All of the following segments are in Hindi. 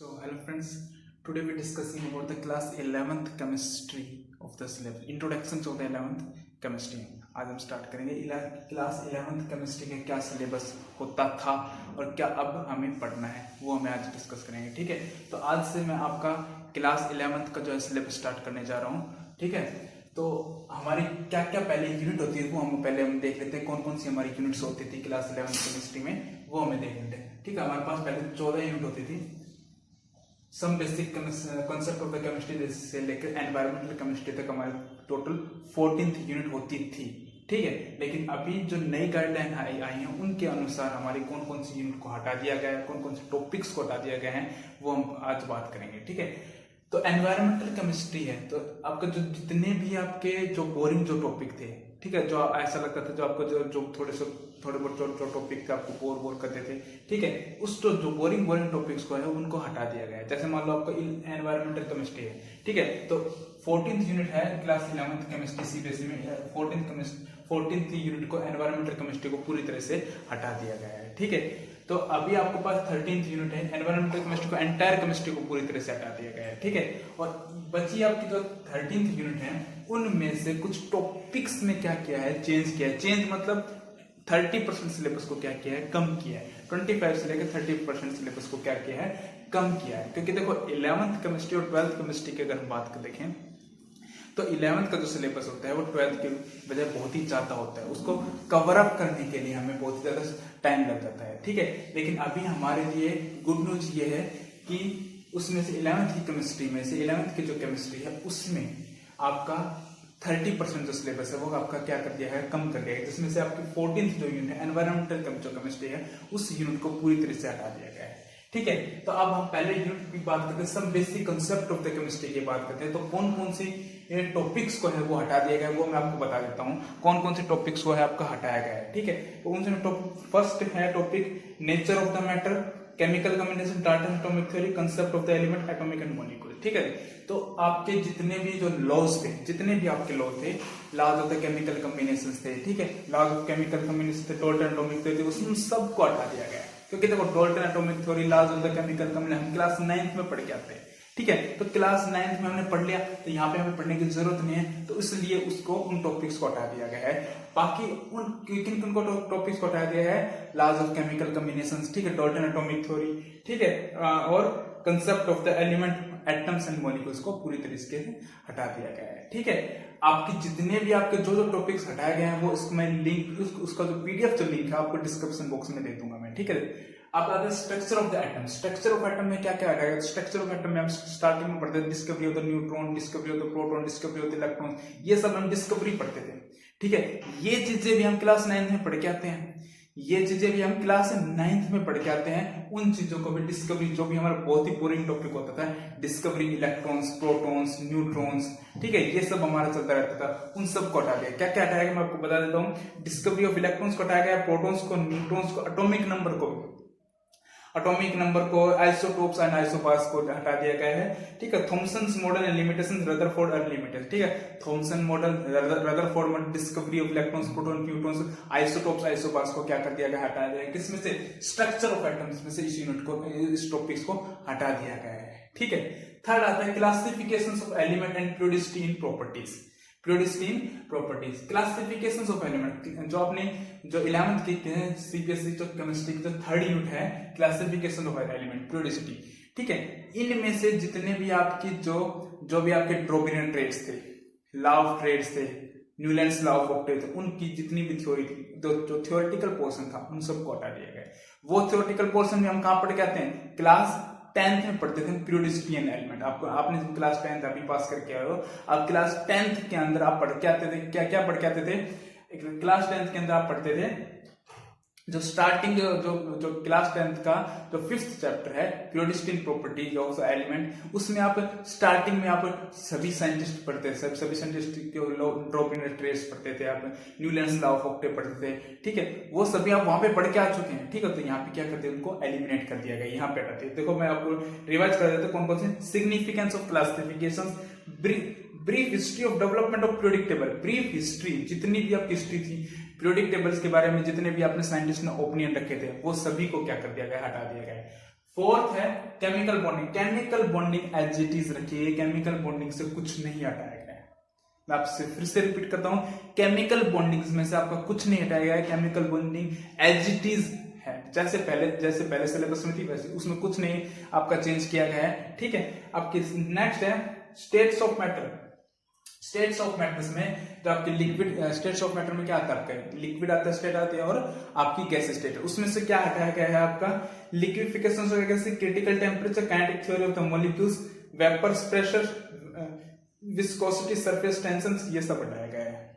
So hello friends, today we're discussing about the class 11th chemistry of the syllabus, introductions of the 11th chemistry। आज हम स्टार्ट करेंगे क्लास 11th केमिस्ट्री का क्या सिलेबस होता था और क्या अब हमें पढ़ना है वो हमें आज डिस्कस करेंगे। ठीक है, तो आज से मैं आपका क्लास 11th का जो है सिलेबस स्टार्ट करने जा रहा हूँ। ठीक है, तो हमारी क्या क्या पहले यूनिट होती है वो हम देख लेते हैं। कौन कौन सी हमारी यूनिट्स होती थी क्लास 11th केमिस्ट्री में वो हमें देख लेते हैं। ठीक है, हमारे पास पहले 14 यूनिट होती थी। Some basic concept of the chemistry से लेकर एनवायरमेंटल केमिस्ट्री तक हमारे टोटल 14th यूनिट होती थी। ठीक है, लेकिन अभी जो नई गाइडलाइन आई हैं उनके अनुसार हमारी कौन कौन सी यूनिट को हटा दिया गया है, कौन कौन से टॉपिक्स को हटा दिया गया है वो हम आज बात करेंगे। ठीक है, तो एनवायरमेंटल केमिस्ट्री है तो आपका जो जितने भी आपके जो बोरिंग जो टॉपिक थे, ठीक है, जो ऐसा लगता था जो आपको जो थोड़े बहुत जो टॉपिक थे आपको बोर करते थे, ठीक है, उस जो बोरिंग टॉपिक्स को है उनको हटा दिया गया है। जैसे मान लो आपको एनवायरमेंटल केमिस्ट्री है, ठीक है, तो 14th यूनिट है क्लास 11th केमिस्ट्री सीबीएसई में। 14th यूनिट को एनवायरमेंटल केमिस्ट्री को पूरी तरह से हटा दिया गया है। ठीक है, तो अभी आपके पास 13th यूनिट है, एनवायरमेंटल केमिस्ट्री को एंटायर केमिस्ट्री को पूरी तरह से हटा दिया गया है। ठीक है, और बची आपकी जो 13th यूनिट है उनमें से कुछ टॉपिक्स में क्या किया है, चेंज किया है। चेंज मतलब 30% सिलेबस को क्या किया है, कम किया है। 25 से लेकर 30% सिलेबस को क्या किया है, कम किया है। क्योंकि देखो 11th केमिस्ट्री और 12th केमिस्ट्री की अगर हम बात कर देखें तो 11th का जो सिलेबस होता है वो 12th के बजाय बहुत ही ज्यादा होता है। उसको कवर अप करने के लिए हमें बहुत ही ज्यादा टाइम लग जाता है। ठीक है, लेकिन अभी हमारे लिए गुड न्यूज ये है कि उसमें से 11th की केमिस्ट्री में से 11th की जो केमिस्ट्री है उसमें आपका 30% जो सिलेबस है वो आपका क्या कर दिया है, कम कर दिया है। जिसमें से आपकी 14th जो यूनिट है एनवायरमेंटल जो केमिस्ट्री है उस यूनिट को पूरी तरह से हटा दिया गया है। ठीक है, तो अब हम पहले यूनिट की बात करते हैं, some basic concept of the chemistry की बात करते हैं। तो कौन कौन सी टॉपिक्स को है वो हटा दिया गया है वो मैं आपको बता देता हूँ। कौन कौन से टॉपिक्स को है आपका हटाया गया है। ठीक है, तो उनसे फर्स्ट है topic nature of the matter, chemical combination, Dalton atomic theory, concept of the element, atomic and molecule. ठीक है, तो आपके जितने भी जो लॉज थे, जितने भी आपके लॉ थे, laws of the chemical combinations थे, ठीक है, लॉज ऑफ केमिकल कॉम्बिनेशन थे, डाल्टन एटॉमिक थ्योरी, उन सबको हटा दिया गया है। क्योंकि देखो Dalton atomic theory, laws of the chemical combination हम क्लास 9th में पढ़ के आते हैं। ठीक है, तो क्लास 9th में हमने पढ़ लिया तो यहाँ पे हमें पढ़ने की जरूरत नहीं है, तो इसलिए उसको उन टॉपिक्स को हटा दिया गया है। बाकी उन किन को टॉपिक्स को हटा दिया है, लॉज ऑफ केमिकल कॉम्बिनेशंस, ठीक है, डाल्टन एटॉमिक थ्योरी, ठीक है, और concept of the element, atoms and molecules को पूरी तरीके से हटा दिया गया है। ठीक है, आपके जितने भी आपके जो टॉपिक्स हटाए गए हैं वो इसको मैं लिंक उसका जो पीडीएफ जो लिंक है आपको डिस्क्रिप्शन बॉक्स में दे दूंगा मैं। ठीक है, आप आते हैं structure of the atom. Structure of atom में क्या क्या हटाएगा, स्ट्रक्चर ऑफ एटम में हम स्टार्टिंग में पढ़ते थे discovery of the neutron, discovery of the proton, discovery of the electron, ये सब हम डिस्कवरी पढ़ते थे। ठीक है, ये चीजें भी हम क्लास 9th में पढ़ के आते हैं, ये चीजें भी हम क्लास 9th में पढ़ के आते हैं। उन चीजों को भी डिस्कवरी, जो भी हमारा बहुत ही बोरिंग टॉपिक होता था, डिस्कवरी इलेक्ट्रॉन्स, प्रोटॉन्स, न्यूट्रॉन्स, ठीक है, ये सब हमारा चलता रहता था। उन सब को हटा दिया। क्या क्या हटाया गया मैं आपको बता देता हूँ। डिस्कवरी ऑफ इलेक्ट्रॉन्स को हटाया गया, प्रोटॉन्स को, न्यूट्रॉन्स को, एटॉमिक नंबर को, आइसोटोप्स एंड आइसोबार्स को हटा दिया गया है। ठीक है, Thomson's model and limitations, Rutherford and limited, ठीक है, Thompson model, Rutherford model, discovery of electrons, proton, neutrons, isotopes, isobars को क्या कर दिया गया, हटा दिया गया। किसमें से, स्ट्रक्चर ऑफ एटम्स में से इस यूनिट को, इस टॉपिक्स को हटा दिया गया है। ठीक है, थर्ड आता है classifications of element and periodicity in properties. Periodicity in properties, classifications of element, जो आपने जो 11th की सीबीएसई जो केमिस्ट्री की जो 3rd यूनिट है, क्लासिफिकेशन ऑफ एलिमेंट, प्यूरिसिटी। ठीक है, इनमें से जितने भी आपकी जो भी आपके ड्रोबिनियन ट्रेड्स थे, लॉ ऑफ ट्रेड्स थे, न्यूलैंड्स लॉ ऑफ ऑक्टेव थे, उनकी जितनी भी थ्योरी थी, जो थ्योरेटिकल पोर्शन था उन सबको हटा दिया गया। वो थ्योरेटिकल पोर्शन में हम कहां पढ़ के आते हैं, क्लास 10th में पढ़ते थे प्यूरिसिटी एंड एलिमेंट। आपने क्लास 10th अभी पास करके आए हो, आप क्लास 10th के अंदर आप पढ़ के आते थे, क्या क्या पढ़ के आते थे, क्लास 10th के अंदर आप पढ़ते थे जो स्टार्टिंग जो क्लास 10th का जो 5th चैप्टर है, प्यूरिसिटी in properties of the element, उसमें आप स्टार्टिंग में आप सभी साइंटिस्ट पढ़ते थे, सभी साइंटिस्ट के ड्रोबिनियन ट्रेड्स पढ़ते थे, आप न्यूलैंड्स लॉ ऑफ ऑक्टेव पढ़ते थे। ठीक है, वो सभी आप वहां पे पढ़ के आ चुके हैं। ठीक है, तो यहाँ पे क्या करते हैं, उनको एलिमिनेट कर दिया गया, यहाँ पे हटाते हैं। देखो मैं आपको रिवाइज कर देता हूँ कौन कौन से, significance of classification, brief history of development of periodic table, brief history, जितनी भी आपकी हिस्ट्री थी पीरियोडिक टेबल्स के बारे में, जितने भी आपने साइंटिस्ट ने ओपिनियन रखे थे वो सभी को क्या कर दिया गया, हटा दिया गया। फोर्थ है chemical bonding. Chemical bonding as it is रखिए, केमिकल बॉन्डिंग से कुछ नहीं हटाया गया है। मैं आपसे फिर से रिपीट करता हूं, केमिकल बॉन्डिंग में से आपका कुछ नहीं हटाया गया है। Chemical bonding as it is है, जैसे पहले सिलेबस में थी वैसे, उसमें कुछ नहीं आपका चेंज किया गया है। ठीक है, आपके नेक्स्ट है states of matter. States of matters में जो आपके लिक्विड, स्टेट्स ऑफ मैटर में क्या आता है, लिक्विड आता है, स्टेट आते हैं, और आपकी गैस स्टेट है। उसमें से क्या हटाया गया है आपका लिक्विफिकेशन हो गया, critical temperature, kinetic theory of the molecules, vapours pressure, viscosity, surface tension, ये सब हटाया गया है।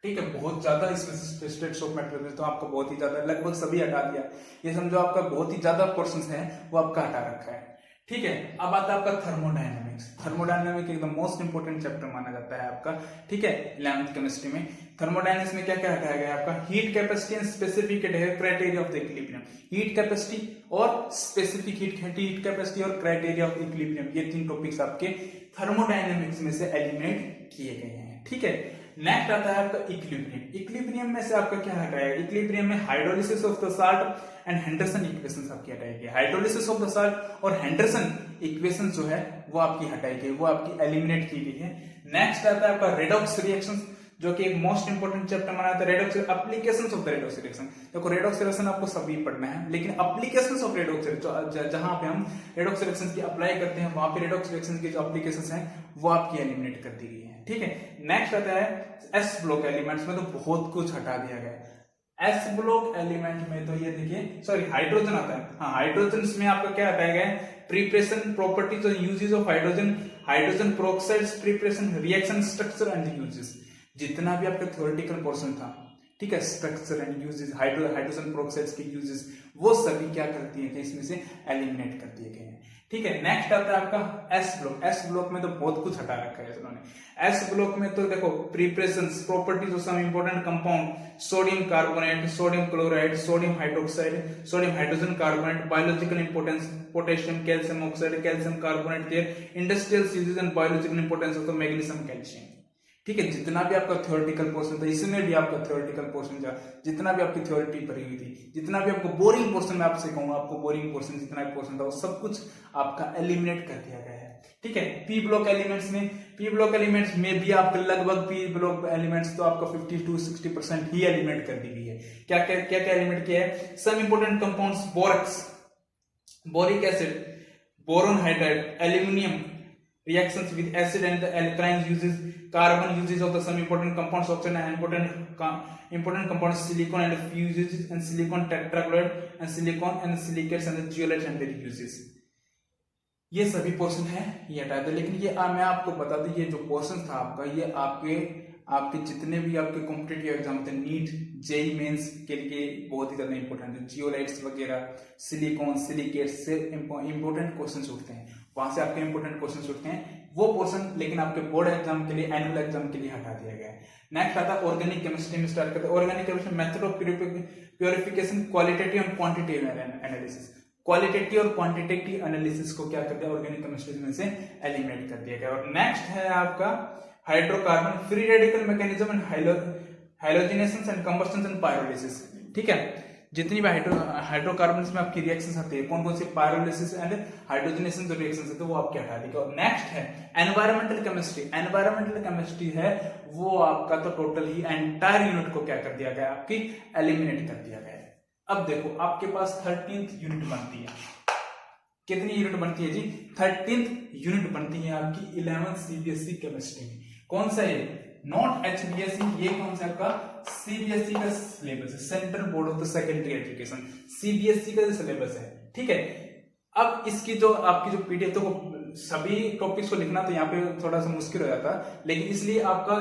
ठीक है, बहुत ज्यादा इसमें स्टेट्स ऑफ मैटर में तो आपको बहुत ही ज्यादा, लगभग सभी हटा दिया। ये समझो आपका बहुत ही ज्यादा पोर्शंस है वो आपका हटा रखा है। ठीक है, अब आता है आपका थर्मोडायनेमिक्स। थर्मोडायनेमिक्स एकदम मोस्ट इंपोर्टेंट चैप्टर माना जाता है आपका। ठीक है, 11th केमिस्ट्री में थर्मोडायनेमिक्स में क्या क्या हटाया गया है आपका, heat capacity and specific criteria of the equilibrium. Heat capacity और स्पेसिफिक हीट कैपेसिटी और क्राइटेरिया ऑफ इक्विलिब्रियम, ये 3 टॉपिक्स आपके थर्मोडायनेमिक्स में से एलिमिनेट किए गए हैं। ठीक है, नेक्स्ट आता है आपका इक्विलिब्रियम। इक्विलिब्रियम में से आपका क्या हटाया, इक्विलिब्रियम में hydrolysis of the salt and Henderson equations आपकी हटाई गई। हाइड्रोलिसिस ऑफ द साल्ट और हेंडरसन इक्वेशंस जो है वो आपकी हटाई गई, वो आपकी एलिमिनेट की गई है। नेक्स्ट आता है आपका रेडॉक्स रिएक्शंस, जो कि एक मोस्ट इंपोर्टेंट चैप्टर माना जाता है। Redox applications of the redox reaction. देखो रेडॉक्स रिएक्शन आपको सभी पढ़ना है, लेकिन एप्लीकेशंस ऑफ रेडॉक्स रिएक्शन, जहां पे हम रेडॉक्स रिएक्शन की अप्लाई करते हैं, वहां पे रेडॉक्स रिएक्शन की जो एप्लीकेशंस हैं वो आपकी एलिमिनेट कर दी गई है। ठीक है, नेक्स्ट आता है एस ब्लॉक एलिमेंट्स में तो बहुत कुछ हटा दिया गया है। एस ब्लॉक एलिमेंट में तो ये देखिए, सॉरी हाइड्रोजन आता है। हाँ, हाइड्रोजन में आपका क्या हटाया गया है, प्रिपरेशन, प्रॉपर्टीज और uses of hydrogen, hydrogen peroxides, preparation, reaction structure and uses. जितना भी आपका थ्योरेटिकल पोर्शन था, ठीक है, structure and uses, hydrogen peroxides के यूजेस, वो सभी क्या कर दिए गए, इसमें से एलिमिनेट कर दिए गए हैं। ठीक है, नेक्स्ट आता है आपका एस ब्लॉक। एस ब्लॉक में तो बहुत कुछ हटा रखा है इन्होंने। एस ब्लॉक में तो देखो preparations, properties of some important compound, sodium carbonate, sodium chloride, sodium hydroxide, sodium hydrogen carbonate, biological importance, potassium, calcium oxide, calcium carbonate, their industrial uses and biological importance of the magnesium, calcium. ठीक है, जितना भी आपका थ्योरेटिकल पोर्शन था, इसमें भी आपका थ्योरेटिकल पोर्शन था, जितना भी आपकी थ्योरी भरी हुई थी, जितना भी आपको बोरिंग पोर्शन, मैं आपसे कहूंगा आपको बोरिंग पोर्शन जितना भी पोर्शन था वो सब कुछ आपका एलिमिनेट कर दिया गया है। ठीक है, पी ब्लॉक एलिमेंट्स में भी आपके लगभग पी ब्लॉक एलिमेंट्स तो आपका 50 to 60% ही एलिमिनेट कर दी गई है। क्या क्या एलिमिनेट किया है, some important compounds, borax, boric acid, boron hydride, aluminium reactions with acid and the alkynes uses, carbon uses of the some important compounds, oxygen and important compounds, silicon and fuses and silicon tetrachloride and silicon and silicates and the zeolites and their uses। ये सभी पोर्शन है, ये हटा दे। लेकिन ये मैं आपको बता दूं, ये जो पोर्शन था आपका, ये आपके जितने भी आपके कॉम्पिटिटिव एग्जाम होते हैं, नीट, जेई मेंस के लिए बहुत ही ज्यादा इंपॉर्टेंट है। जियोलाइट्स वगैरह, सिलिकॉन, सिलिकेट्स से इंपॉर्टेंट क्वेश्चन उठते हैं, वहां से आपके इंपॉर्टेंट क्वेश्चन उठते हैं वो पोर्शन, लेकिन आपके बोर्ड एग्जाम के लिए, एनुअल एग्जाम के लिए हटा दिया गया है। नेक्स्ट आता है ऑर्गेनिक केमिस्ट्री में स्टार्ट करते हैं। Organic chemistry method of purification, qualitative and quantitative analysis. Qualitative और क्वांटिटेटिव एनालिसिस को क्या कर दिया, ऑर्गेनिक केमिस्ट्री में से एलिमिनेट कर दिया गया। और नेक्स्ट है आपका hydrocarbon, free radical mechanism and halogenation and combustion and pyrolysis. ठीक है, जितनी भी हाइड्रोकार्बन में आपकी रिएक्शंस आती है, कौन कौन सी पायरोलिसिस एंड हाइड्रोजनेशन जो रिएक्शंस होते हैं वो आपके हटा देगा। और नेक्स्ट है एनवायरमेंटल केमिस्ट्री। एनवायरमेंटल केमिस्ट्री है वो आपका तो टोटल ही एंटायर यूनिट को क्या कर दिया गया, आपकी एलिमिनेट कर दिया गया है। अब देखो आपके पास 13th यूनिट बनती है, कितनी यूनिट बनती है जी, 13th यूनिट बनती है आपकी 11th सीबीएसई केमिस्ट्री में। कौन सा है, नॉट एचबीएसई, ये कौन सा आपका सीबीएसई का सिलेबस है, central board of the secondary education, CBSE का जो सिलेबस है। ठीक है, अब इसकी जो आपकी जो पीडीएफ, तो सभी टॉपिक्स को लिखना तो यहाँ पे थोड़ा सा मुश्किल हो जाता है, लेकिन इसलिए आपका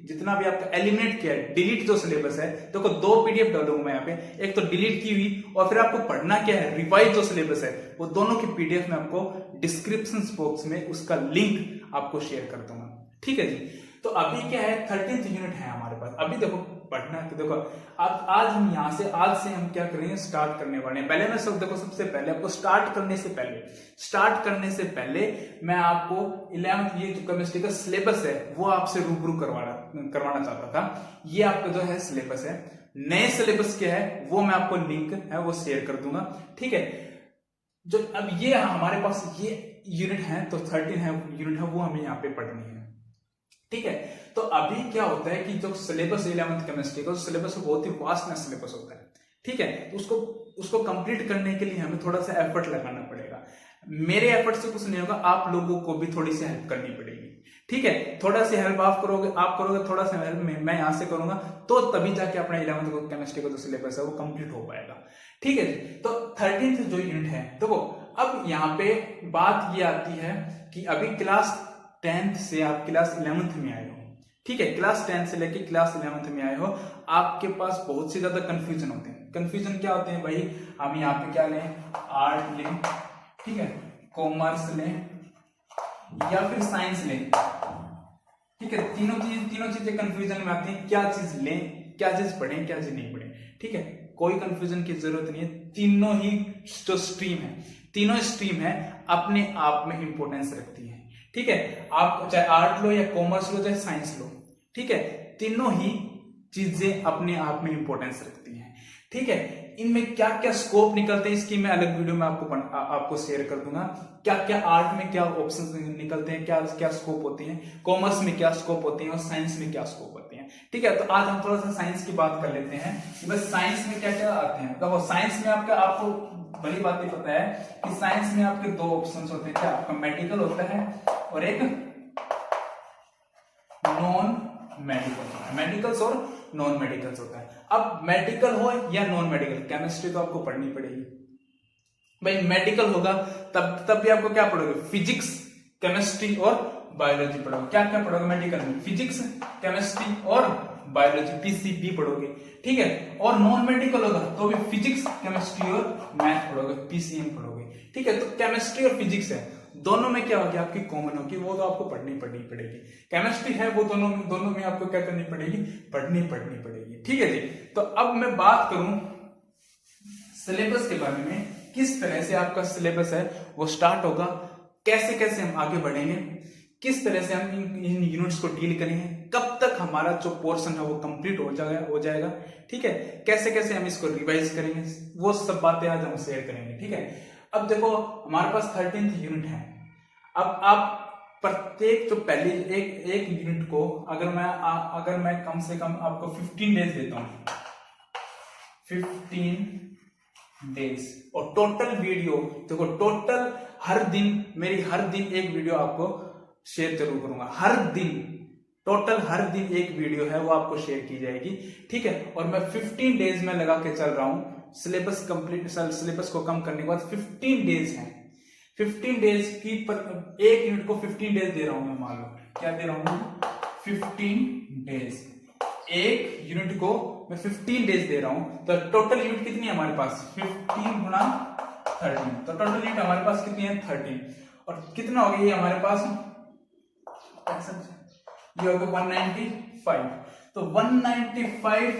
जितना भी आपका एलिमिनेट किया है, डिलीट जो सिलेबस है, देखो 2 पीडीएफ डाल दूंगा मैं यहाँ पे, एक तो डिलीट की हुई और फिर आपको पढ़ना क्या है, रिवाइज जो सिलेबस है, वो दोनों की पीडीएफ में आपको डिस्क्रिप्शन बॉक्स में उसका लिंक आपको शेयर कर दूंगा। ठीक है जी, तो अभी क्या है, 13th यूनिट है हमारे पास। अभी देखो पढ़ना है, तो देखो अब आज से हम क्या करेंगे, स्टार्ट करने वाले हैं। पहले मैं सबसे पहले आपको स्टार्ट करने से पहले मैं आपको 11th ये जो केमिस्ट्री का सिलेबस है वो आपसे रूबरू करवाना चाहता था। ये आपका जो है सिलेबस है, नए सिलेबस क्या है वो मैं आपको लिंक है वो शेयर कर दूंगा। ठीक है, जो अब ये हमारे पास ये यूनिट है, तो 13 है यूनिट है, वो हमें यहाँ पे पढ़नी है। ठीक है, तो अभी क्या होता है कि जो सिलेबस 11th केमिस्ट्री का सिलेबस बहुत ही वास्ट सिलेबस होता है। ठीक है, तो उसको कंप्लीट करने के लिए हमें थोड़ा सा एफर्ट लगाना पड़ेगा। मेरे एफर्ट से कुछ नहीं होगा, आप लोगों को भी थोड़ी सी हेल्प करनी पड़ेगी। ठीक है, थोड़ा सी हेल्प आप करोगे, थोड़ा सा हेल्प मैं यहां से करूंगा, तो तभी जाके अपना 11th केमिस्ट्री का जो सिलेबस है वो कंप्लीट हो पाएगा। ठीक है, तो 13th जो यूनिट है, देखो अब यहाँ पे बात ये आती है कि अभी क्लास 10th से आप क्लास 11th में आए हो। ठीक है, क्लास 10 से लेके क्लास 11th में आए हो, आपके पास बहुत से ज्यादा कंफ्यूजन होते हैं। कंफ्यूजन क्या होते हैं भाई, हम यहाँ पे क्या लें, आर्ट लें, ठीक है, कॉमर्स लें या फिर साइंस लें। ठीक है, तीनों चीजें कंफ्यूजन में आती हैं, क्या चीज लें, क्या चीज पढ़ें, क्या चीज नहीं पढ़ें। ठीक है, कोई कंफ्यूजन की जरूरत नहीं है, तीनों ही जो स्ट्रीम है, तीनों स्ट्रीम है अपने आप में इंपॉर्टेंस रखती है। ठीक है, आप चाहे आर्ट लो या कॉमर्स लो चाहे साइंस लो, ठीक है, तीनों ही चीजें अपने आप में इंपॉर्टेंस रखती हैं। ठीक है, इनमें क्या क्या स्कोप निकलते हैं इसकी मैं अलग वीडियो में आपको शेयर कर दूंगा। क्या क्या आर्ट में क्या ऑप्शंस निकलते हैं, क्या क्या स्कोप होती है, कॉमर्स में क्या स्कोप होती है और साइंस में क्या स्कोप होती है। ठीक है, तो आज हम थोड़ा सा साइंस की बात कर लेते हैं कि बस साइंस में क्या क्या आते हैं। तो साइंस में आपको बड़ी बात ही पता है कि साइंस में आपके दो ऑप्शंस होते हैं, क्या आपका मेडिकल होता है और एक नॉन मेडिकल, मेडिकल्स और नॉन मेडिकल्स होता है। अब मेडिकल हो या नॉन मेडिकल, केमिस्ट्री तो आपको पढ़नी पड़ेगी भाई। मेडिकल होगा तब भी आपको क्या पढ़ोगे, फिजिक्स, केमिस्ट्री और बायोलॉजी पढ़ोगे। क्या क्या पढ़ोगे मेडिकल में, फिजिक्स, केमिस्ट्री और बायोलॉजी, पीसीबी पढ़ोगे। ठीक है, और नॉन मेडिकल होगा तो भी फिजिक्स, केमिस्ट्री और मैथ पढ़ोगे, पीसीएम पढ़ोगे। ठीक है, तो केमिस्ट्री और फिजिक्स है, दोनों में क्या होगी आपकी कॉमन होगी, वो तो आपको पढ़नी पड़ेगी। केमिस्ट्री है वो दोनों में आपको क्या करनी पड़ेगी, पढ़नी पड़ेगी। ठीक है जी, तो अब मैं बात करूं सिलेबस के बारे में, किस तरह से आपका सिलेबस है वो स्टार्ट होगा, कैसे कैसे हम आगे बढ़ेंगे, किस तरह से हम इन यूनिट्स को डील करेंगे, कब तक हमारा जो पोर्शन है वो कंप्लीट हो जाएगा। ठीक है, कैसे कैसे हम इसको रिवाइज करेंगे, वो सब बातें आज हम शेयर करेंगे। ठीक है, अब देखो हमारे पास 13th यूनिट है। अब आप प्रत्येक जो पहले एक यूनिट को अगर मैं कम से कम आपको 15 डेज देता हूं, 15 डेज, और टोटल वीडियो देखो, टोटल हर दिन एक वीडियो आपको शेयर जरूर करूंगा, हर दिन टोटल हर दिन एक वीडियो है वो आपको शेयर की जाएगी। ठीक है, और मैं 15 डेज में लगा के चल रहा हूं, सिलेबस को कम करने के बाद 15 डेज है, 15 डेज की एक यूनिट को 15 डेज दे रहा हूं मैं, मान लो क्या दे रहा हूं, 15 डेज, एक यूनिट को मैं 15 डेज दे रहा हूं, तो टोटल यूनिट कितनी है हमारे पास, 15 गुना 13, तो टोटल यूनिट हमारे पास कितनी है, 13, और कितना हो गया ये हमारे पास, ये हो गया 195, तो 195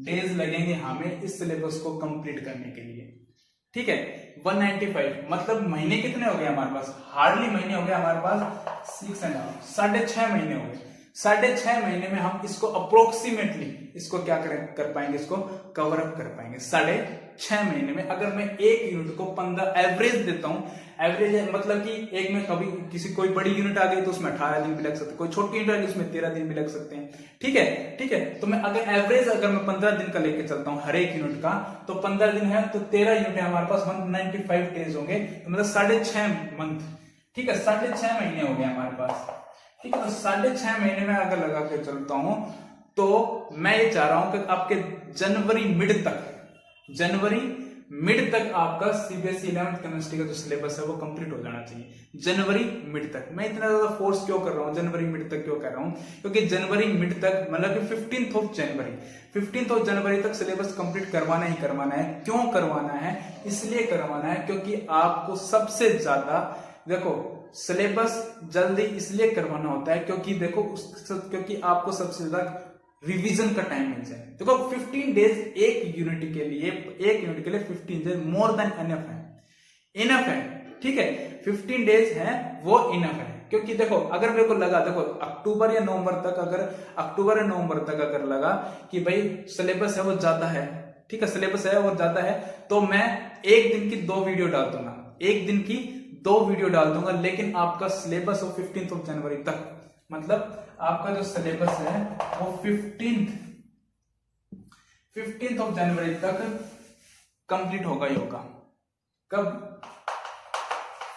डेज लगेंगे हमें इस सिलेबस को कंप्लीट करने के लिए। ठीक है, 195 मतलब महीने कितने हो गए हमारे पास, हार्डली महीने हो गए हमारे पास 6.5, 6.5 महीने हो गए। 6.5 महीने में हम इसको अप्रोक्सीमेटली इसको क्या कर पाएंगे, इसको कवर अप कर पाएंगे 6.5 महीने में। अगर मैं एक यूनिट को 15 एवरेज देता हूं, एवरेज मतलब कि एक में कभी कोई बड़ी यूनिट आ गई तो उसमें 18 दिन भी लग सकते हैं, कोई छोटी यूनिट आ गई उसमें 13 दिन भी लग सकते हैं। ठीक है, तो मैं अगर मैं 15 दिन का लेके चलता हूं हर एक यूनिट का, तो 15 दिन है तो 13 यूनिट है हमारे पास, 195 डेज होंगे, तो मतलब 6.5 मंथ। ठीक है, 6.5 महीने हो गए हमारे पास। ठीक है, तो 6.5 महीने में अगर लगा के चलता हूं तो मैं ये चाह रहा हूं कि आपके जनवरी मिड तक आपका सीबीएसई 11th केमिस्ट्री का जो सिलेबस है वो कंप्लीट हो जाना चाहिए। जनवरी मिड तक मैं इतना ज्यादा फोर्स क्यों कर रहा हूं, जनवरी मिड तक क्यों कर रहा हूं, क्योंकि जनवरी मिड तक मतलब कि 15th ऑफ जनवरी तक सिलेबस कंप्लीट करवाना ही करवाना है। क्यों करवाना है, इसलिए करवाना है क्योंकि आपको सबसे ज्यादा देखो सिलेबस जल्दी इसलिए करवाना होता है क्योंकि आपको सबसे ज्यादा रिवीजन का टाइम मिल जाए। देखो 15 डेज एक यूनिट के लिए 15 डेज मोर देन इनफ है। ठीक है, 15 डेज है वो इनफ है, क्योंकि देखो अगर मेरे को लगा, देखो अक्टूबर या नवंबर तक अगर लगा कि भाई सिलेबस है वो ज्यादा है, ठीक है, सिलेबस है वो ज्यादा है, तो मैं एक दिन की 2 वीडियो डाल दूंगा। एक दिन की 2 वीडियो डाल दूंगा, लेकिन आपका सिलेबस हो 15 जनवरी तक, मतलब आपका जो सिलेबस है वो 15 जनवरी तक कंप्लीट होगा ही होगा। कब?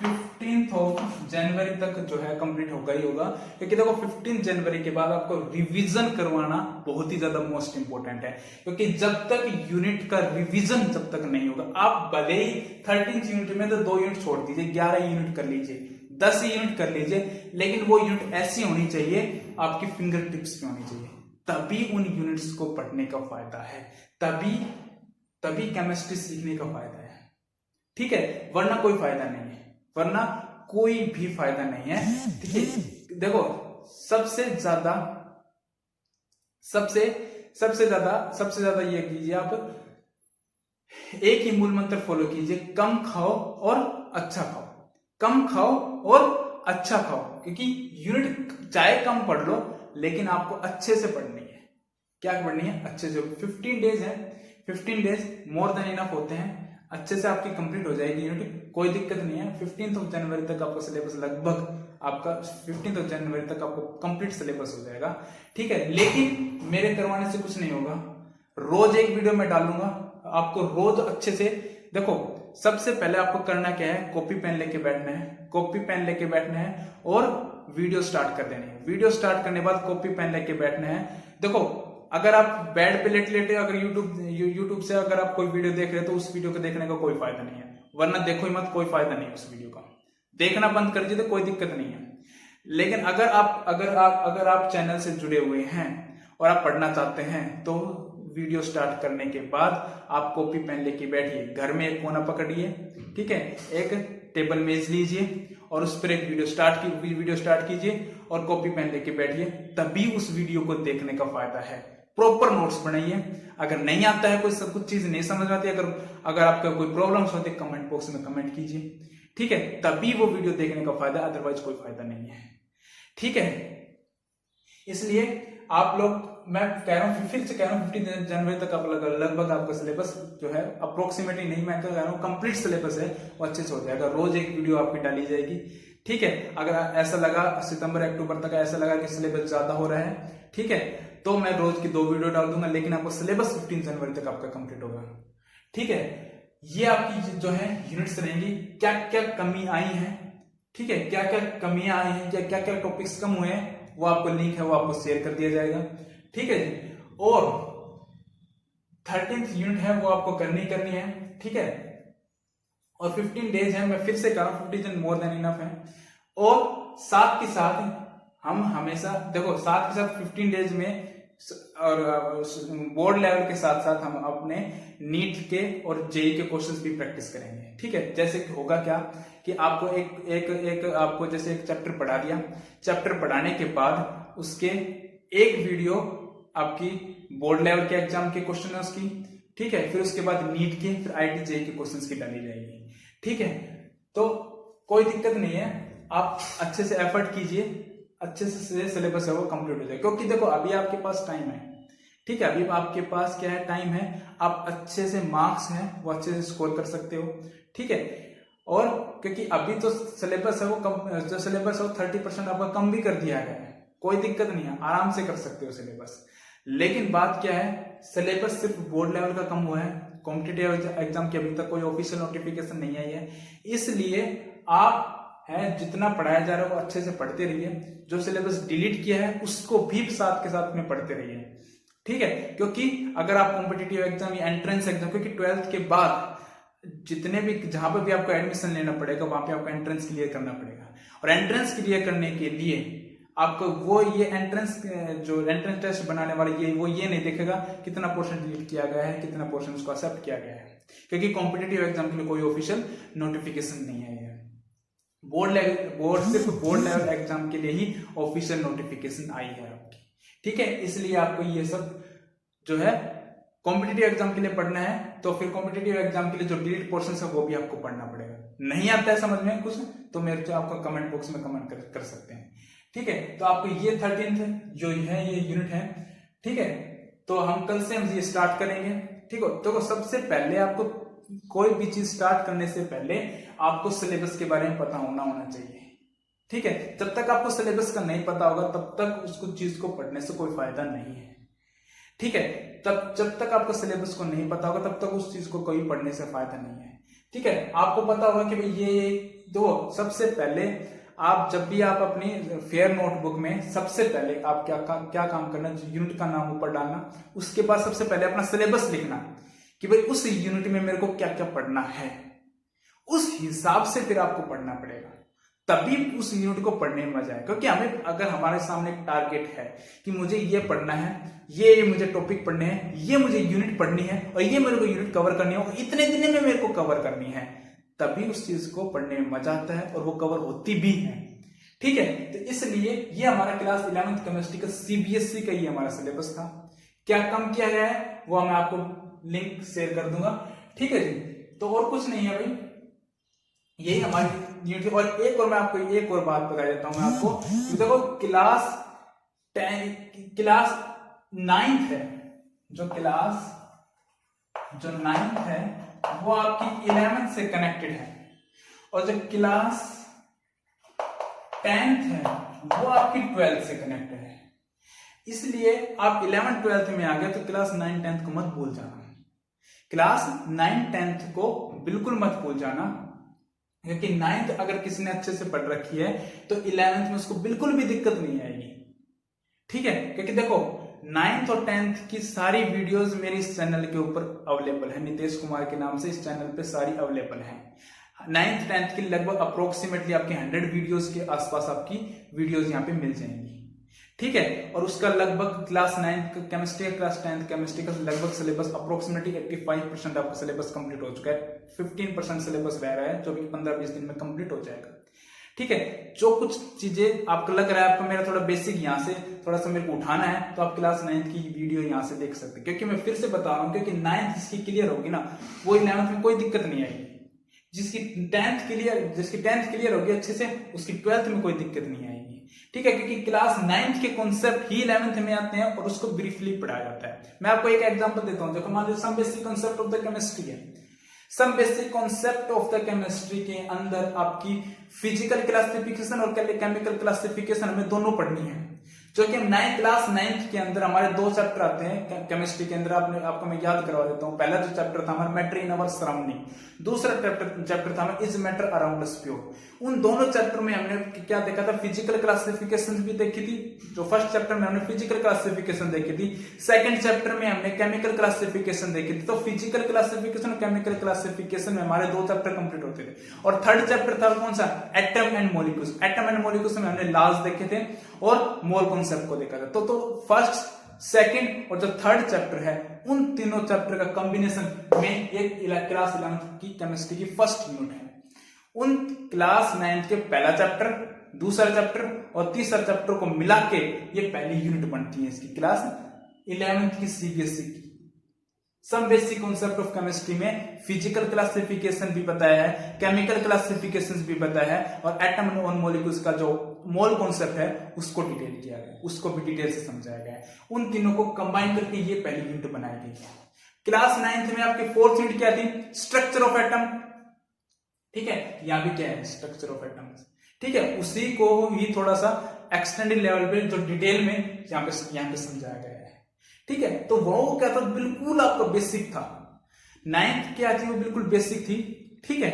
15 जनवरी तक जो है कंप्लीट होगा ही होगा, क्योंकि देखो 15 जनवरी के बाद आपको रिवीजन करवाना बहुत ही ज्यादा मोस्ट इंपोर्टेंट है, क्योंकि जब तक यूनिट का रिवीजन जब तक नहीं होगा, आप भले ही 13 यूनिट में तो 2 यूनिट छोड़ दीजिए, 11 यूनिट कर लीजिए, 10 यूनिट कर लीजिए, लेकिन वो यूनिट ऐसी होनी चाहिए आपकी फिंगर टिप्स पे होनी चाहिए, तभी उन यूनिट्स को पढ़ने का फायदा है, तभी केमिस्ट्री सीखने का फायदा है, ठीक है, वरना कोई फायदा नहीं है, वरना कोई भी फायदा नहीं है, ठीक है। देखो सबसे ज्यादा ये कीजिए, आप एक ही मूल मंत्र फॉलो कीजिए, कम खाओ और अच्छा खाओ, कम खाओ और अच्छा खाओ, क्योंकि यूनिट चाहे कम पढ़ लो, लेकिन आपको अच्छे से पढ़नी है। क्या पढ़नी है? अच्छे से। 15 डेज है, 15 डेज मोर देन इनफ होते हैं, अच्छे से आपकी कंप्लीट हो जाएगी यूनिट, कोई दिक्कत नहीं है। 15 जनवरी तक आपका सिलेबस लगभग आपका 15 जनवरी तक आपको कंप्लीट सिलेबस हो जाएगा, ठीक है। लेकिन मेरे करवाने से कुछ नहीं होगा, रोज एक वीडियो में डालूंगा, आपको रोज अच्छे से देखो। सबसे पहले आपको करना क्या है, कॉपी पेन लेके बैठना है, कॉपी पेन लेके बैठना है और वीडियो स्टार्ट कर देनी है। वीडियो स्टार्ट करने के बाद कॉपी पेन लेके बैठना है। देखो अगर आप बेड पे लेटे अगर यूट्यूब से अगर आप कोई वीडियो देख रहे हो तो उस वीडियो को देखने का कोई फायदा नहीं है, वरना देखो ही मत, कोई फायदा नहीं है उस वीडियो का, देखना बंद कर दीजिए तो कोई दिक्कत नहीं है। लेकिन अगर आप चैनल से जुड़े हुए हैं और आप पढ़ना चाहते हैं तो वीडियो स्टार्ट करने के बाद आप कॉपी पेन लेके बैठिए, घर में एक कोना पकड़िए, ठीक है, एक टेबल मेज लीजिए और उस पर एक वीडियो स्टार्ट कीजिए और कॉपी पेन लेके बैठिए, तभी उस वीडियो को देखने का फायदा है। प्रॉपर नोट्स बनाइए। अगर नहीं आता है, कोई सब कुछ चीज नहीं समझ आती, अगर आपका कोई प्रॉब्लम्स होते कमेंट बॉक्स में कमेंट कीजिए, ठीक है, तभी वो वीडियो देखने का फायदा, अदरवाइज कोई फायदा नहीं है, ठीक है। इसलिए आप लोग, मैं कह रहा हूँ, फिर से कह रहा हूँ, 15 जनवरी तक लगभग आपका सिलेबस जो है, अप्रोक्सीमेटली नहीं, मैं कह रहा हूँ कंप्लीट सिलेबस है, वो अच्छे से हो जाएगा। रोज एक वीडियो आपकी डाली जाएगी, ठीक है। अगर ऐसा लगा सितंबर अक्टूबर तक ऐसा लगा कि सिलेबस ज्यादा हो रहा है, ठीक है, तो मैं रोज की 2 वीडियो डाल दूंगा, लेकिन आपको सिलेबस 15 जनवरी तक आपका कंप्लीट होगा, ठीक है। ये आपकी जो है यूनिट्स रहेंगी, क्या क्या कमी आई है, ठीक है, क्या क्या कमियां आई हैं, क्या क्या टॉपिक्स कम हुए हैं, वो आपको लिंक है, वो आपको शेयर कर दिया जाएगा, ठीक है जी। और 13th यूनिट है वो आपको करनी है, ठीक है। और 15 डेज है, मैं फिर से कह रहा हूं 15 दिन मोर देन इनफ है। और साथ के साथ हम हमेशा देखो, साथ के साथ 15 डेज में और बोर्ड लेवल के साथ साथ हम अपने नीट के और जेई के क्वेश्चंस भी प्रैक्टिस करेंगे, ठीक है। जैसे कि होगा क्या कि आपको एक आपको जैसे एक चैप्टर पढ़ा दिया, चैप्टर पढ़ाने के बाद उसके एक वीडियो आपकी बोर्ड लेवल के एग्जाम के क्वेश्चन है उसकी, ठीक है, फिर उसके बाद नीट के, फिर आईटी जेई के क्वेश्चंस की डाली जाएगी, ठीक है। तो कोई दिक्कत नहीं है, आप अच्छे से एफर्ट कीजिए, अच्छे से सिलेबस है वो कंप्लीट हो जाए, क्योंकि देखो अभी आपके पास टाइम है, ठीक है, अभी आपके पास क्या है, टाइम है, आप अच्छे से मार्क्स हैं वो अच्छे से स्कोर कर सकते हो, ठीक है। और क्योंकि अभी तो सिलेबस है वो कम, जो सिलेबस है वो 30% आपका कम भी कर दिया गया है, कोई दिक्कत नहीं है, आराम से कर सकते हो सिलेबस। लेकिन बात क्या है, सिलेबस सिर्फ बोर्ड लेवल का कम हुआ है, कॉम्पिटिटिव एग्जाम की अभी तक कोई ऑफिशियल नोटिफिकेशन नहीं आई है, इसलिए आप है जितना पढ़ाया जा रहा है वो अच्छे से पढ़ते रहिए, जो सिलेबस डिलीट किया है उसको भी साथ के साथ में पढ़ते रहिए, ठीक है। क्योंकि अगर आप कॉम्पिटिटिव एग्जाम या एंट्रेंस एग्जाम, क्योंकि 12th के बाद जितने भी जहां पर भी आपको एडमिशन लेना पड़ेगा वहां पे आपको एंट्रेंस क्लियर करना पड़ेगा, और एंट्रेंस क्लियर करने के लिए आपको वो ये एंट्रेंस जो एंट्रेंस टेस्ट बनाने वाले वो ये नहीं देखेगा कितना पोर्शन डिलीट किया गया है, कितना पोर्शन उसको एक्सेप्ट किया गया है, क्योंकि कॉम्पिटिटिव एग्जाम के लिए कोई ऑफिशियल नोटिफिकेशन नहीं है। सिर्फ बोर्ड लेवल एग्जाम के लिए ही ऑफिशियल नोटिफिकेशन आई है आपकी, ठीक है। इसलिए आपको ये सब जो है कॉम्पिटिटिव एग्जाम के लिए पढ़ना है, तो फिर कॉम्पिटिटिव एग्जाम के लिए जो डिलीट पोर्शन है वो भी आपको पढ़ना पड़ेगा। नहीं आता है समझ में कुछ तो मेरे को आपको कमेंट बॉक्स में कमेंट कर सकते हैं, ठीक है। तो आपको ये 13th जो है ये यूनिट है, ठीक है। तो हम कल से हम ये स्टार्ट करेंगे, ठीक है। तो सबसे पहले आपको कोई भी चीज स्टार्ट करने से पहले आपको सिलेबस के बारे में पता होना चाहिए। ठीक है, जब तक आपको सिलेबस का नहीं पता होगा तब तक उसको चीज को पढ़ने से कोई फायदा नहीं है। ठीक है, तब जब तक आपको सिलेबस को नहीं पता होगा तब तक उस चीज को कोई पढ़ने से फायदा नहीं है। ठीक है, आपको पता होगा कि भाई ये दो, सबसे पहले आप जब भी आप अपनी फेयर नोटबुक में सबसे पहले आप क्या काम करना, यूनिट का नाम ऊपर डालना, उसके बाद सबसे पहले अपना सिलेबस लिखना कि भाई उस यूनिट में मेरे को क्या क्या पढ़ना है, उस हिसाब से फिर आपको पढ़ना पड़ेगा, तभी उस यूनिट को पढ़ने में मजा आए। क्योंकि हमें अगर हमारे सामने एक टारगेट है कि मुझे ये पढ़ना है, ये मुझे टॉपिक पढ़ने हैं, ये मुझे यूनिट पढ़नी है और ये मेरे को यूनिट कवर करनी है और इतने दिन में मेरे को कवर करनी है, तभी उस चीज को पढ़ने में मजा आता है और वो कवर होती भी है। ठीक है, तो इसलिए ये हमारा क्लास 11th केमिस्ट्री का सीबीएसई का ही हमारा सिलेबस था। क्या कम किया गया है वो मैं आपको लिंक शेयर कर दूंगा। ठीक है जी, तो और कुछ नहीं है भाई, यही हमारी यूनिट। और एक और मैं आपको एक और बात बता देता हूं मैं आपको, देखो क्लास 9th है, जो 9th है वो आपकी 11th से कनेक्टेड है और जो क्लास 10th है वो आपकी 12th से कनेक्टेड है। इसलिए आप 11th 12th में आ गए तो क्लास 9 10th को मत भूल जाना। क्लास 9 10th को बिल्कुल मत भूल जाना, क्योंकि 9th अगर किसी ने अच्छे से पढ़ रखी है तो 11th में उसको बिल्कुल भी दिक्कत नहीं आएगी। ठीक है, क्योंकि देखो 9th और 10th की सारी वीडियोस मेरे इस चैनल के ऊपर अवेलेबल है, नितेश कुमार के नाम से इस चैनल पे सारी अवेलेबल है। 9th 10th की लगभग अप्रोक्सीमेटली आपकी 100 वीडियोस के आसपास आपकी वीडियोस यहाँ पे मिल जाएंगी। ठीक है, और उसका लगभग क्लास 9 केमिस्ट्री, क्लास 10 केमिस्ट्री का लगभग सिलेबस अप्रोक्सीमेटली 85% आपका सिलेबस कंप्लीट हो चुका है। 15% सिलेबस रह रहा है जो कि 15-20 दिन में कंप्लीट हो जाएगा। ठीक है, जो कुछ चीजें आपको लग रहा है आपको मेरा थोड़ा बेसिक यहाँ से थोड़ा सा मेरे को उठाना है तो आप क्लास 9th की वीडियो यहाँ से देख सकते हैं, क्योंकि मैं फिर से बता रहा हूँ, क्योंकि 9th जिसकी क्लियर होगी ना वो 11th में कोई दिक्कत नहीं आएगी। जिसकी 10th क्लियर होगी अच्छे से, उसकी 12th में कोई दिक्कत नहीं आएगी। ठीक है, क्योंकि क्लास 9th के कॉन्सेप्ट ही 11th में आते हैं और उसको ब्रीफली पढ़ाया जाता है। मैं आपको एक एग्जांपल देता हूं, देखो मान लो some basic concept of the chemistry है। Some basic concept of the chemistry के अंदर आपकी फिजिकल क्लासिफिकेशन और केमिकल क्लासिफिकेशन हमें दोनों पढ़नी है, जो कि क्लास 9th के अंदर हमारे 2 चैप्टर आते हैं केमिस्ट्री के अंदर। आपको मैं याद करवा देता हूं। पहला जो चैप्टर था हमारा मैटर इन अवर सराउंडिंग, दूसरा चैप्टर था हमारा is matter around us pure. उन दोनों चैप्टर में हमने क्या देखा था, फिजिकल क्लासिफिकेशन भी देखी थी। जो फर्स्ट चैप्टर में हमने फिजिकल क्लासिफिकेशन देखी थी, सेकंड चैप्टर में हमने केमिकल क्लासिफिकेशन देखी थी। तो फिजिकल क्लासिफिकेशन और केमिकल क्लासिफिकेशन में हमारे 2 चैप्टर कंप्लीट होते थे। और थर्ड चैप्टर था कौन सा, atom and molecules. Atom and molecules में हमने लॉज देखे थे और मोल कॉन्सेप्ट को देखा था। तो फर्स्ट, सेकंड और जो थर्ड चैप्टर है उन तीनों चैप्टर का कॉम्बिनेशन में एक क्लास 11th की केमिस्ट्री की फर्स्ट यूनिट है। उन क्लास 9th के पहला चैप्टर, दूसरा चैप्टर और तीसरा चैप्टर को मिला के ये पहली यूनिट बनती है इसकी क्लास 11th की सीबीएसई की। Some basic concept of chemistry में फिजिकल क्लासिफिकेशन भी बताया है, केमिकल क्लासिफिकेशन भी बताया है और एटम और मॉलिक्यूल्स का जो मोल कॉन्सेप्ट है उसको डिटेल किया गया, उसको भी डिटेल से समझाया गया है। उन तीनों को कंबाइन करके ये पहली यूनिट बनाई गई है। क्लास 9th में आपकी 4th यूनिट क्या थी, स्ट्रक्चर ऑफ एटम। ठीक है, यहां भी क्या है, स्ट्रक्चर ऑफ एटम। ठीक है, उसी को ही थोड़ा सा एक्सटेंडेड लेवल पे जो डिटेल में यहाँ पे समझाया गया है। ठीक है, तो वो क्या था, बिल्कुल आपका बेसिक था। 9th क्या थी, वो बिल्कुल बेसिक थी। ठीक है,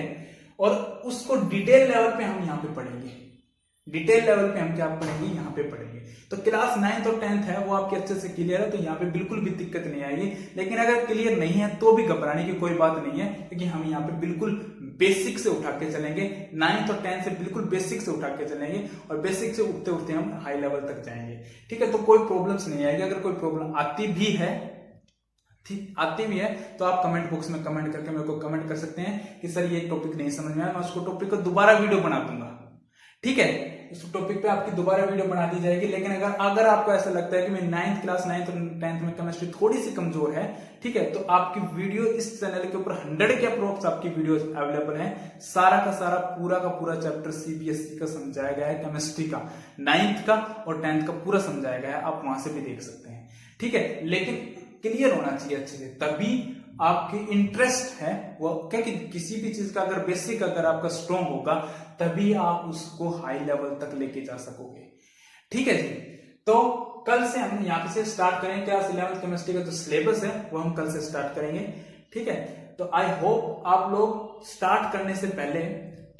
और उसको डिटेल लेवल पे हम यहाँ पे पढ़ेंगे। डिटेल लेवल पे हम क्या पढ़ेंगे, यहाँ पे पढ़ेंगे। तो क्लास 9th और 10th है वो आपके अच्छे से क्लियर है, तो यहाँ पे बिल्कुल भी दिक्कत नहीं आएगी। लेकिन अगर क्लियर नहीं है तो भी घबराने की कोई बात नहीं है, क्योंकि हम यहाँ पे बिल्कुल बेसिक से उठा के चलेंगे। 9th और 10th से बिल्कुल बेसिक से उठा के चलेंगे और बेसिक से उठते उठते हम हाई लेवल तक जाएंगे। ठीक है, तो कोई प्रॉब्लम्स नहीं आएगी। अगर कोई प्रॉब्लम आती भी है तो आप कमेंट बॉक्स में कमेंट करके मेरे को कमेंट कर सकते हैं कि सर ये टॉपिक नहीं समझ में आया, मैं उसको टॉपिक को दोबारा वीडियो बना दूंगा। ठीक है, इस टॉपिक पे आपकी दोबारा वीडियो बना दी जाएगी। लेकिन अगर आपको ऐसा लगता है कि मैं 9th और 10th में केमिस्ट्री थोड़ी सी कमजोर है, ठीक है, तो आपकी वीडियो इस चैनल के ऊपर 100 के अप्रोक्स आपकी वीडियोस अवेलेबल हैं। सारा का सारा पूरा का पूरा चैप्टर सीबीएसई का समझाया गया है, केमिस्ट्री का 9th का और 10th का पूरा समझाया गया है, आप वहां से भी देख सकते हैं। ठीक है, लेकिन क्लियर होना चाहिए अच्छे से, तभी आपकी इंटरेस्ट है वो क्या कि किसी भी चीज का अगर बेसिक अगर आपका स्ट्रॉन्ग होगा तभी आप उसको हाई लेवल तक लेके जा सकोगे। ठीक है जी। तो कल से हम यहाँ से स्टार्ट करेंगे क्लास 11th केमिस्ट्री का जो सिलेबस है वो हम कल से स्टार्ट करेंगे। ठीक है, तो आई होप आप लोग स्टार्ट करने से पहले,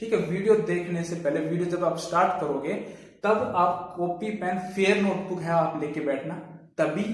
ठीक है, वीडियो देखने से पहले, वीडियो जब आप स्टार्ट करोगे तब आप कॉपी पेन फेयर नोटबुक है आप लेके बैठना, तभी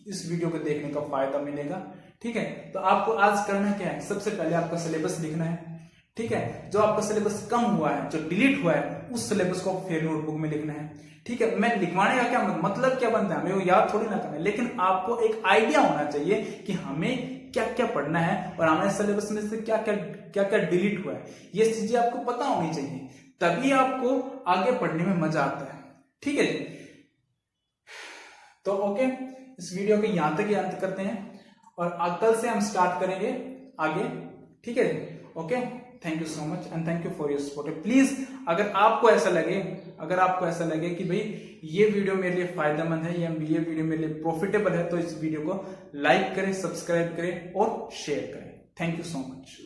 इस वीडियो को देखने का फायदा मिलेगा। ठीक है, तो आपको आज करना क्या है, सबसे पहले आपका सिलेबस लिखना है। ठीक है, जो आपका सिलेबस कम हुआ है, जो डिलीट हुआ है, उस सिलेबस को फेयर नोटबुक में लिखना है। ठीक है, मैं लिखवाने का क्या मतलब क्या बनता है, हमें वो याद थोड़ी ना करना है, लेकिन आपको एक आइडिया होना चाहिए कि हमें क्या क्या पढ़ना है और हमारे सिलेबस में से क्या क्या डिलीट हुआ है, ये चीजें आपको पता होनी चाहिए, तभी आपको आगे पढ़ने में मजा आता है। ठीक है जी, तो ओके, इस वीडियो के यहां तक ही अंत करते हैं और कल से हम स्टार्ट करेंगे आगे। ठीक है, okay, thank you so much and thank you for your support. Please अगर आपको ऐसा लगे कि भाई ये वीडियो मेरे लिए फायदेमंद है या ये वीडियो मेरे लिए प्रॉफिटेबल है, तो इस वीडियो को लाइक करें, सब्सक्राइब करें और शेयर करें। Thank you so much.